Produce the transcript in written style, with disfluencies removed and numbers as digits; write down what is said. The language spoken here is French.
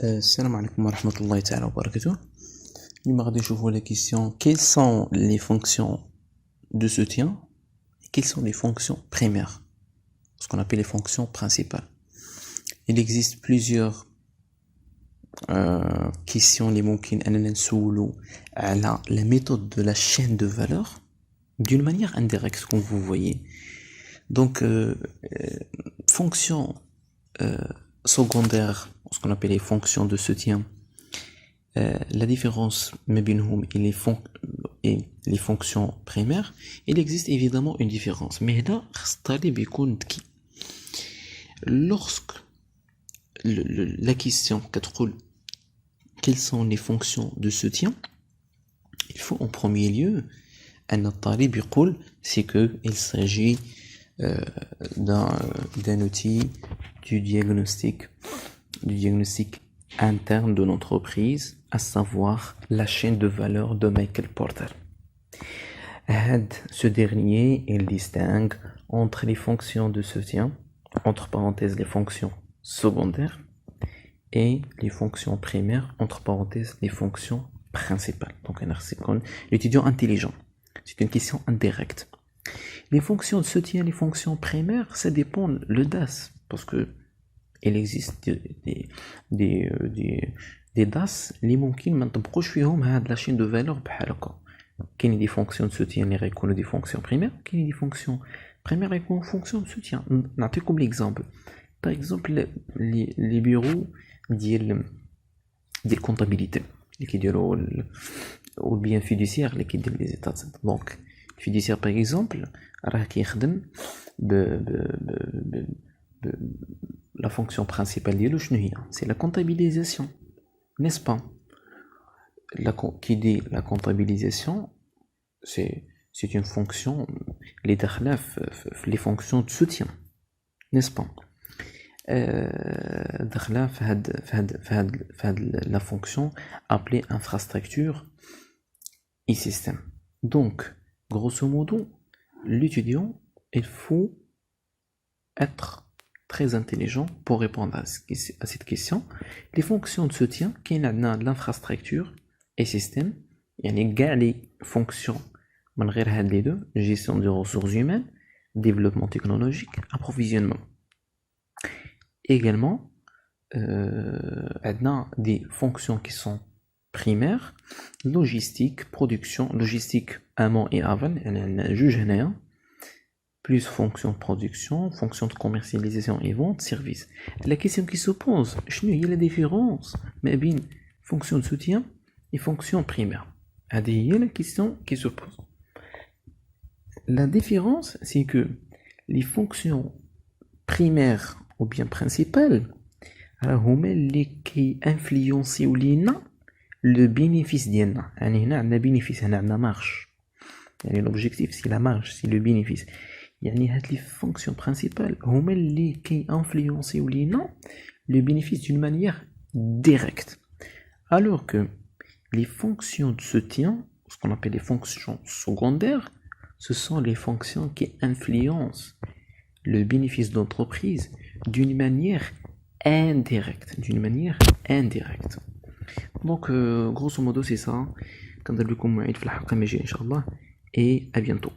Salam alaikum wa rahmatullahi ta'ala wa barakatuh. Je vous la question, quelles sont les fonctions de soutien et quelles sont les fonctions primaires, ce qu'on appelle les fonctions principales. Il existe plusieurs questions les ممكن أننا نسولو على la méthode de la chaîne de valeur d'une manière indirecte, comme vous voyez. Donc, fonctions secondaires, ce qu'on appelle les fonctions de soutien, la différence et les fonctions primaires, il existe évidemment une différence. Mais là, lorsque la question quelles sont les fonctions de soutien, il faut en premier lieu c'est qu'il s'agit d'un outil du diagnostic interne de l'entreprise, à savoir la chaîne de valeur de Michael Porter. Ce dernier, il distingue entre les fonctions de soutien, entre parenthèses les fonctions secondaires, et les fonctions primaires, entre parenthèses les fonctions principales. Donc l'étudiant intelligent. C'est une question indirecte. Les fonctions de soutien, les fonctions primaires, ça dépend le DAS, parce que il existe des DAS اللي ممكن ما نطبقوش فيهم هاد la chaîne de valeur بحال هكا. كاين des fonctions de soutien اللي غيكونوا des fonctions primaires, كاين des fonctions primaires اللي يكونوا fonctions de soutien. نعطيكم l'exemple. Par exemple les bureaux ديال comptabilité اللي كيديروا ou bien fiduciaire اللي كيدير les états. Donc fiduciaire par exemple راه كيخدم la fonction principale ديالو شنو هي؟ c'est la comptabilisation, n'est-ce pas? Qui dit la comptabilisation, c'est une fonction les داخله les fonctions de soutien, n'est-ce pas? داخله في هاد la fonction appelée infrastructure et système. Donc grosso modo, l'étudiant, il faut être très intelligent pour répondre à cette question. Les fonctions de soutien, qui est l'infrastructure et système, il y a les fonctions, les deux, gestion des ressources humaines, développement technologique, approvisionnement. Également, on a des fonctions qui sont primaires, logistique, production, logistique amont et aval, juge plus fonction de production, fonction de commercialisation et vente, service. La question qui se pose, il y a la différence entre fonction de soutien et fonction primaire. Il y a la question qui se pose. La différence, c'est que les fonctions primaires ou bien principales, les qui influencent le bénéfice d'INA. Le bénéfice, c'est la marge. L'objectif, c'est la marge, c'est le bénéfice. Les fonctions principales, les qui influencent le bénéfice d'une manière directe. Alors que les fonctions de soutien, ce qu'on appelle les fonctions secondaires, ce sont les fonctions qui influencent le bénéfice d'entreprise d'une manière indirecte. Donc, grosso modo, c'est ça. Et à bientôt.